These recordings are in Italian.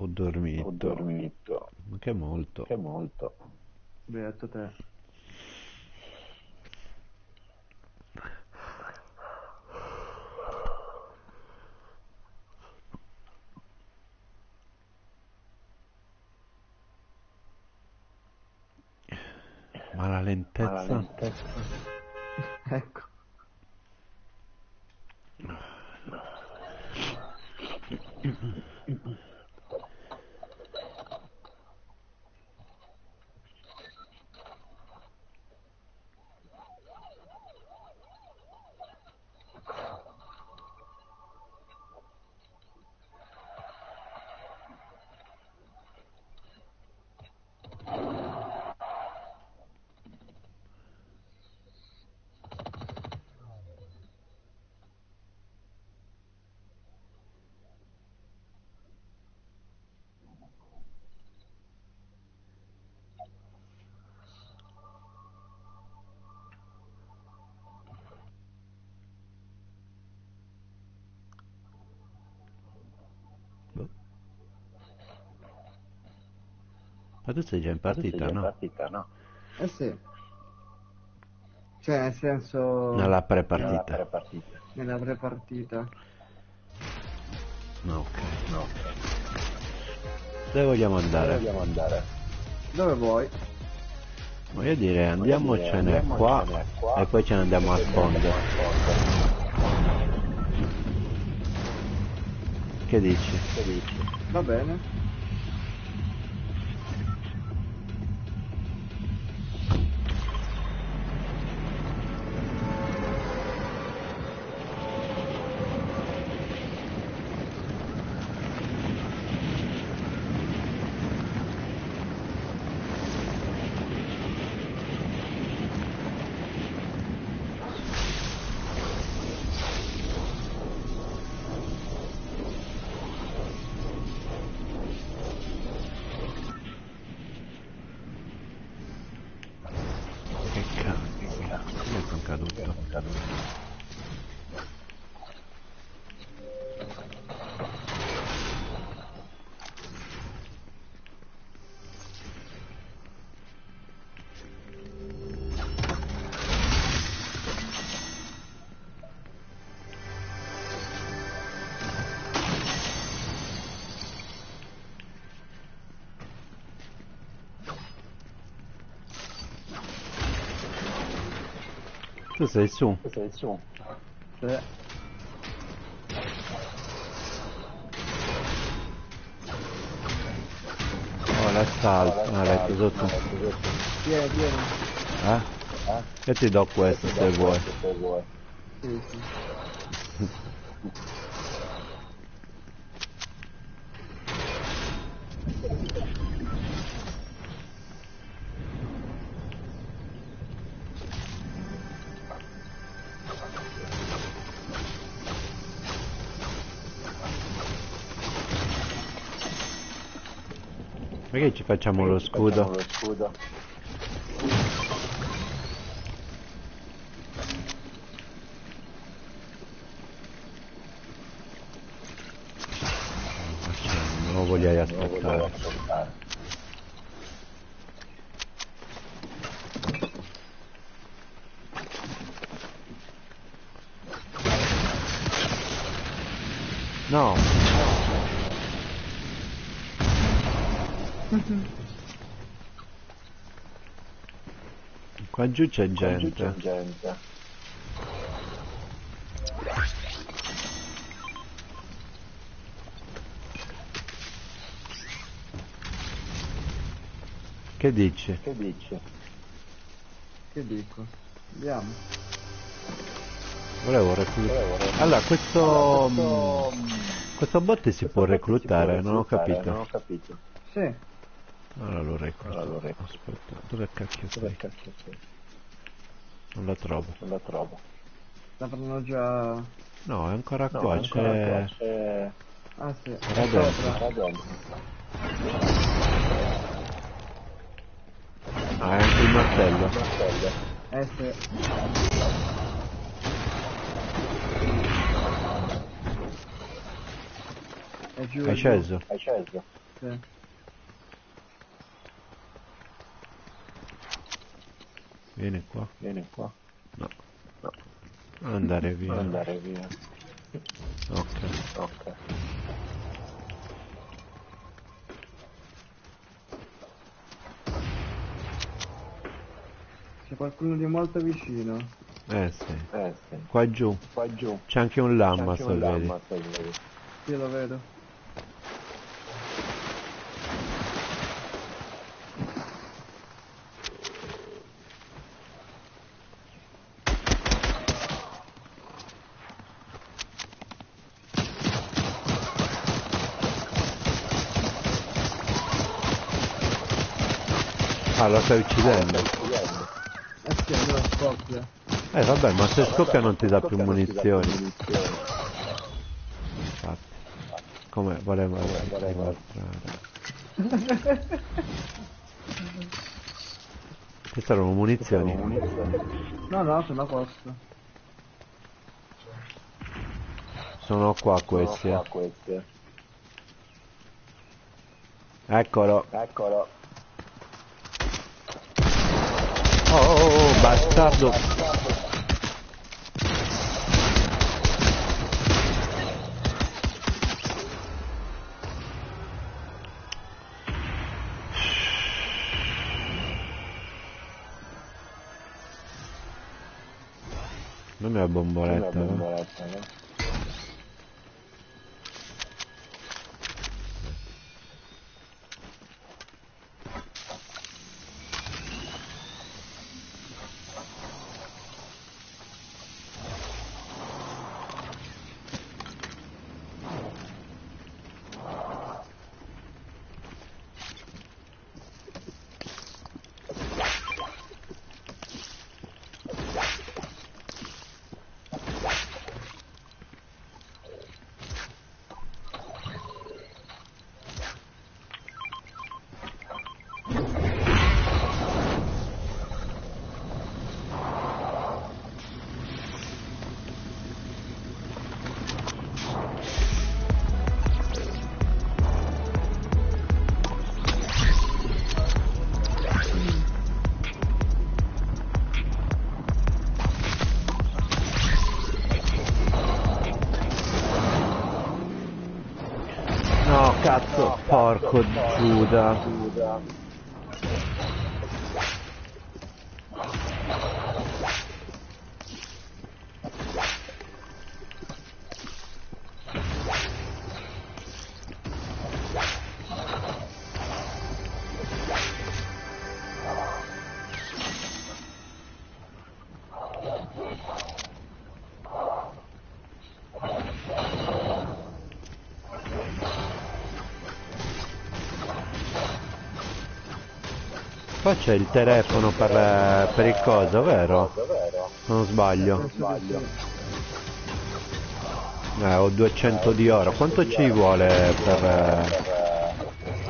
Ho Ho dormito. dormito. Ma che molto. Che molto. Beato te. Ma la Ma la lentezza. lentezza. Ecco. Boh. Ma tu sei già in Ma tu sei partita, già in no? partita, no? Eh sì. Cioè, nel senso, Nella Nella pre-partita. pre-partita. nella pre-partita. No, ok. No. Dove vogliamo Dove andare? vogliamo andare? Dove vuoi? Ma io direi Voglio dire, andiamocene qua andiamocene qua e poi ce ne andiamo e al poi andiamo fondo. al fondo. Che dici? Che dici? Va bene. Che cazzo? Come sono caduto? Tu sei su? Tu sei su? Sì. Oh, l'assalto. Ah, l'hai preso tu. Vieni, vieni. Eh? Io ti do questo se vuoi. Se vuoi. Sì, sì. Perché ci facciamo lo Facciamo scudo? lo scudo. Non lo voglio Non lo voglio aspettare. ascoltare. No, qua giù c'è Qua giù gente. c'è gente. Che dici? Che dici? Che dico? Andiamo. Volevo reclutare. Allora, questo bot si può reclutare, non ho capito. Non ho capito. Sì. Allora lo recluto. Allora lo recluto. Aspetta, dove cacchio Dove sei? cacchio sei? Non la trovo. Non la trovo. L'avranno già... No, è ancora No, qua, ancora qua. c'è... C'è... Ah sì. Era dentro. Sopra. Era dentro. Ah, è anche il martello. Martello. Sì. È giù, È è giù. sceso. È sceso. Sì. Vieni qua. Vieni qua. No. No. Andare via. Andare via. Ok. Ok. C'è qualcuno di molto vicino. Sì. Sì. Qua giù. Qua giù. C'è anche un C'è lamma, anche se un vedi. lamma, se vedi. Io lo vedo. Ah, lo stai uccidendo. Eh sì, allora scoppia. Vabbè, ma se scoppia non ti dà più munizioni. Munizioni. Infatti. Come voleva dimostrare. Queste erano munizioni. No, sono a posto. Sono qua Sono questi. qua questi. Eccolo. Eccolo. Oh, bastardo. Non è Una bomboletta, no? bomboletta, no? No, cazzo, porco Giuda. Qua c'è il telefono per il coso, vero? Vero? Non sbaglio. Penso di sì. Ho 200 di oro. Quanto ci vuole per...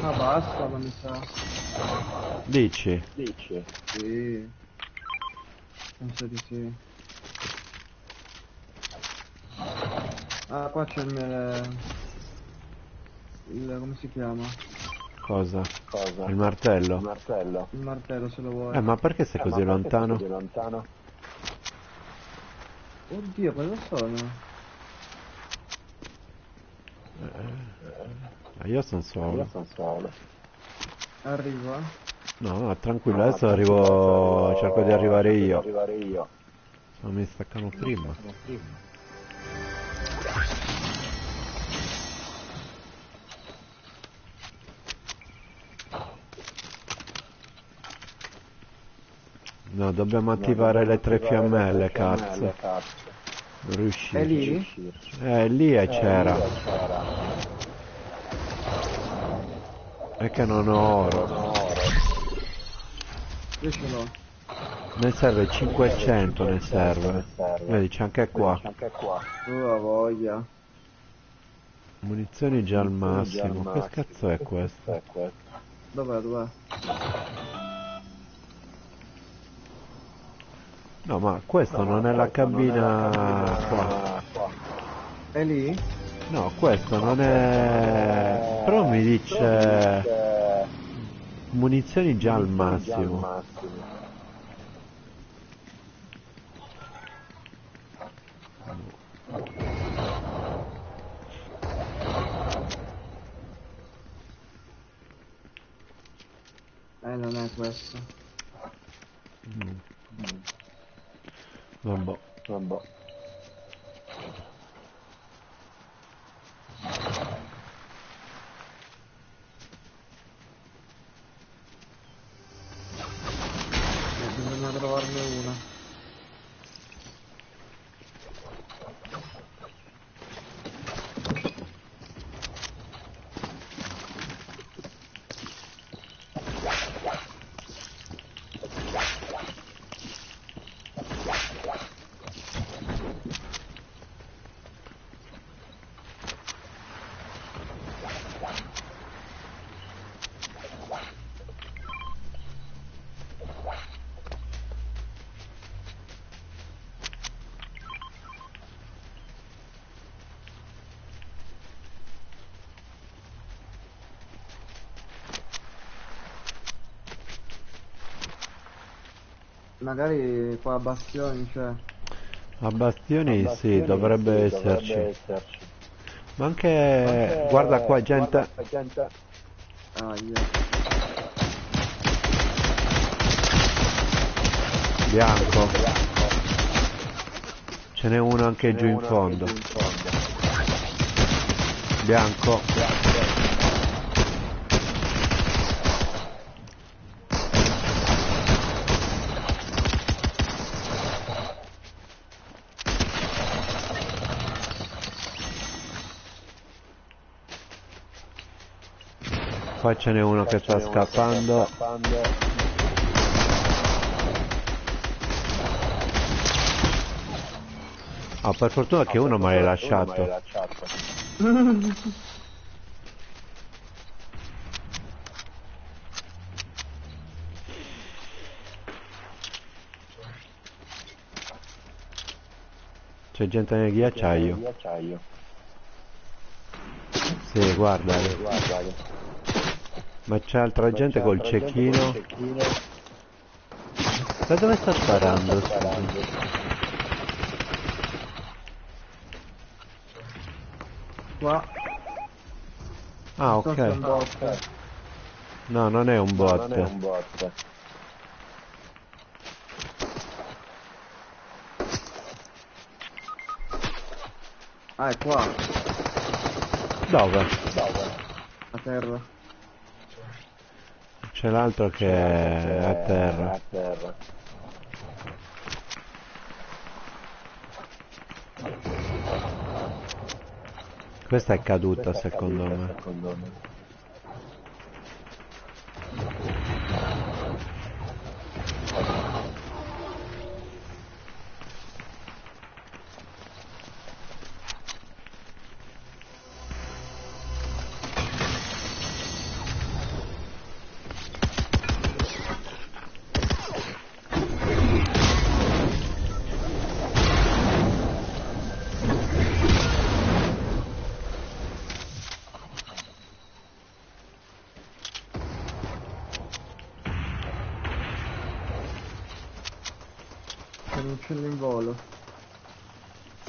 Ah, basta, non mi sa. Dici? Dici? Sì. Penso di sì. Ah, qua c'è il come si chiama? Cosa? Cosa? Il martello? Il martello. Il martello se lo vuoi. Ma perché sei così Ma perché sei lontano? così lontano? Oddio, cosa sono? Io sono Io solo. sono solo. Arrivo, eh? No, tranquillo, adesso arrivo... cerco di arrivare io. arrivare io. Non mi staccano prima. No, dobbiamo attivare le tre fiammelle, cazzo. Non È riuscito. lì? Lì c'era. È che non ho oro. Io ce l'ho. Ne serve 500, ne serve. Vedi, c'è anche qua. Anche qua. Tu la voglia. Munizioni già al massimo. Che cazzo è questo? Dov'è? No, ma questo non è la cabina qua. È lì? No, questo non è... Però mi dice munizioni già al massimo. Non è questo. Vabbè. Bisogna trovarne una. Magari qua a Bastioni c'è. A Bastioni sì, dovrebbe esserci. Ma anche... guarda qua, gente. Ah, Bianco. Ce n'è uno anche giù in fondo. Bianco. Qua ce n'è uno che sta scappando. Ah, per fortuna che uno mi ha lasciato. C'è gente nel ghiacciaio. Sì, guardali. Ma c'è altra gente col cecchino. Da dove sta sparando? Qua. Ah, ok. No, non è un bot. Ah, è qua. Dove? A terra. C'è l'altro che è a terra. Questa è caduta secondo me. C'è un uccello in volo.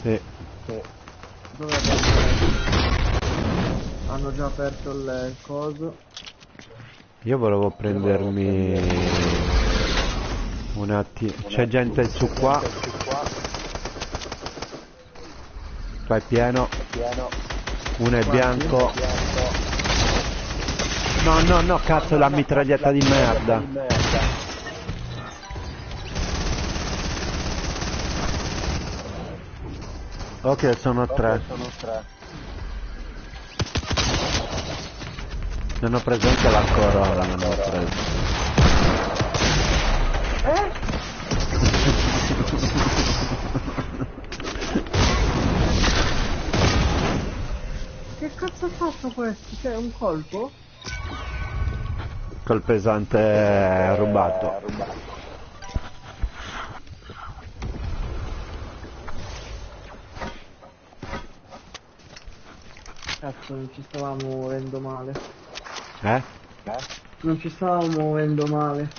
Sì. Dov'è? Hanno già aperto il coso. Io volevo prendermi un attimo. C'è gente su qua. Qua è pieno. Uno è bianco. No, cazzo, la mitraglietta di merda. Ok, sono tre. Non ho presente la corona, non ho preso. Che cazzo ha fatto questo? C'è un colpo? Col pesante rubato. Cazzo, non ci stavamo muovendo male. Eh? Non ci stavamo muovendo male.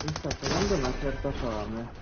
Mi sta prendendo una certa fame.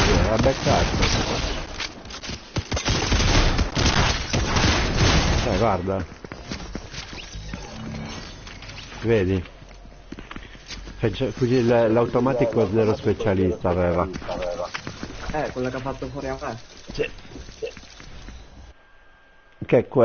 Era beccato. Guarda. Vedi? L'automatico zero specialista aveva. Quello che ha fatto fuori a me. Sì. Che è quello